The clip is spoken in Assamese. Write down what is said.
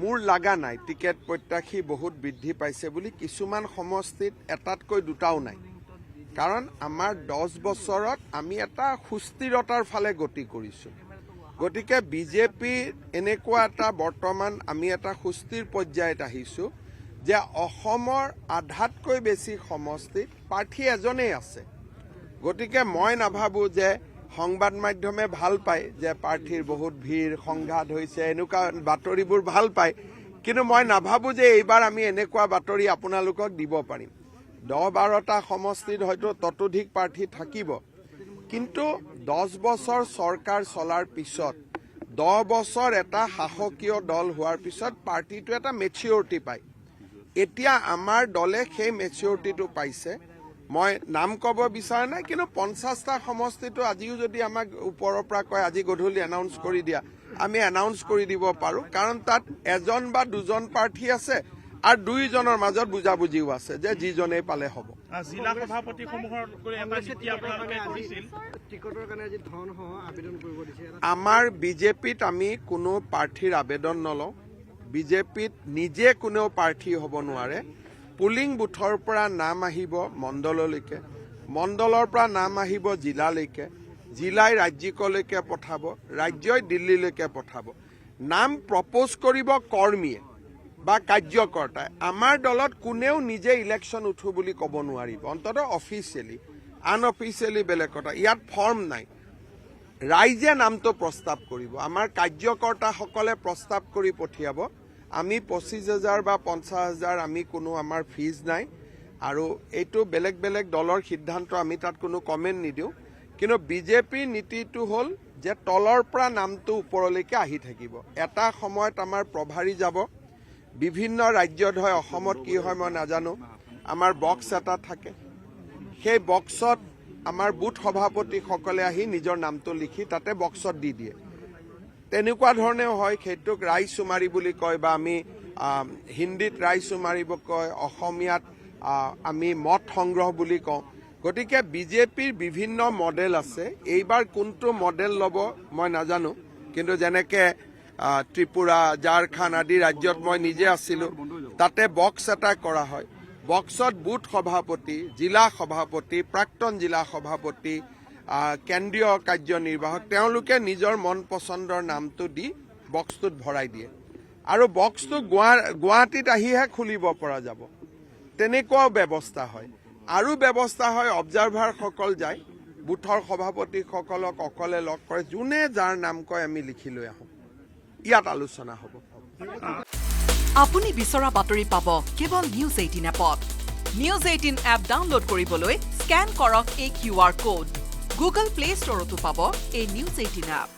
মোৰ লাগা নাই টিকেট প্ৰত্যাশী বহুত বৃদ্ধি পাইছে বুলি কিছুমান সমষ্টিত এটাতকৈ দুটাও নাই কাৰণ আমাৰ 10 বছৰত আমি এটা সুস্থিৰতাৰ ফালে গতি কৰিছো গতিকে বিজেপি এনেকুৱা এটা বৰ্তমান আমি এটা সুস্থিৰ পৰ্যায়ত আহিছো যে অসমৰ আধাতকৈ বেছি সমষ্টিত প্ৰাৰ্থী এজনেই আছে গতিকে মই নাভাবো যে সংবাদ মাধ্যমে ভাল পায় যে প্ৰাৰ্থীৰ বহুত ভিৰ সংঘাত হৈছে এনেকুৱা বাতৰিবোৰ ভাল পায় কিন্তু মই নাভাবো যে এইবাৰ আমি এনেকুৱা বাতৰি আপোনালোকক দিব পাৰিম 10-12টা সমষ্টিত হয়তো ততোধিক প্ৰাৰ্থী থাকিব কিন্তু 10 বছৰ চৰকাৰ চলাৰ পিছত 10 বছৰ এটা শাসকীয় দল হোৱাৰ পিছত পাৰ্টিটো এটা মেচিউৰিটি পায় এতিয়া আমাৰ দলে সেই মেচিউৰিটিটো পাইছে মই নাম ক'ব বিচৰা নাই কিন্তু 50টা সমষ্টিটো আজিও যদি আমাক ওপৰৰ পৰা কয় আজি গধূলি এনাউন্স কৰি দিয়া আমি এনাউন্স কৰি দিব পাৰো কাৰণ তাত এজন বা দুজন প্ৰাৰ্থী আছে আৰু দুইজনৰ মাজত বুজাবুজিও আছে যে যিজনেই পালে হ'ব জিলা সভাপতিসমূহৰ এটা নীতি আপোনালোকে কৰিছিল টিকটৰ কাৰণে আজি ধন সহ আবেদন কৰিব দিছে আমাৰ বিজেপিত আমি কোনো প্ৰাৰ্থীৰ আবেদন নলওঁ বিজেপিত নিজে কোনেও প্ৰাৰ্থী হ'ব নোৱাৰে পুলিং বুথৰ পৰা নাম আহিব মণ্ডললৈকে মণ্ডলৰ পৰা নাম আহিব জিলালৈকে জিলাই ৰাজ্যিকলৈকে পঠাব ৰাজ্যই দিল্লীলৈকে পঠাব নাম প্ৰপ'জ কৰিব কৰ্মীয়ে বা কাৰ্যকৰ্তাই আমাৰ দলত কোনেও নিজে ইলেকশ্যন উঠো বুলি ক'ব নোৱাৰিব অন্তত অফিচিয়েলি আনঅফিচিয়েলি বেলেগ কথা ইয়াত ফৰ্ম নাই ৰাইজে নামটো প্ৰস্তাৱ কৰিব আমাৰ কাৰ্যকৰ্তাসকলে প্ৰস্তাৱ কৰি পঠিয়াব আমি 25,000 বা 50,000 আমি কোনো আমাৰ ফিজ নাই আৰু এইটো বেলেগ বেলেগ দলৰ সিদ্ধান্ত আমি তাত কোনো কমেণ্ট নিদিওঁ কিন্তু বিজেপিৰ নীতিটো হ'ল যে তলৰ পৰা নামটো ওপৰলৈকে আহি থাকিব এটা সময়ত আমাৰ প্ৰভাৰী যাব বিভিন্ন ৰাজ্যত হয় অসমত কি হয় মই নাজানো আমাৰ বক্স এটা থাকে সেই বক্সত আমাৰ বুথ সভাপতিসকলে আহি নিজৰ নামটো লিখি তাতে বক্সত দি দিয়ে তেনেকুৱা ধৰণেও হয় সেইটোক ৰাইচুমাৰী বুলি কয় বা আমি হিন্দীত ৰাইচুমাৰী কয় অসমীয়াত আমি মত সংগ্ৰহ বুলি কওঁ গতিকে বিজেপিৰ বিভিন্ন মডেল আছে এইবাৰ কোনটো মডেল ল'ব মই নাজানো কিন্তু যেনেকে ত্ৰিপুৰা ঝাৰখণ্ড আদি ৰাজ্যত মই নিজে আছিলো তাতে বক্স এটা কৰা হয় বক্সত বুথ সভাপতি জিলা সভাপতি প্ৰাক্তন জিলা সভাপতি কেন্দ্ৰীয় কাৰ্যনিৰ্বাহক তেওঁলোকে নিজৰ মন পছন্দৰ নামটো দি বক্সটোত ভৰাই দিয়ে আৰু বক্সটো গুৱাহাটীত আহিহে খুলিব পৰা যাব তেনেকুৱাও ব্যৱস্থা হয় আৰু ব্যৱস্থা হয় অবজাৰভাৰসকল যায় বুথৰ সভাপতিসকলক অকলে লগ কৰে যোনে যাৰ নাম কয় আমি লিখি লৈ আহোঁ ইয়াত আলোচনা হ'ব আপুনি বিচৰা বাতৰি পাব কেৱল নিউজ 18 এপত নিউজ 18 এপ ডাউনলোড কৰিবলৈ স্কেন কৰক এই QR কোড গুগল প্লে ষ্টৰতো পাব এই নিউজ 18 এপ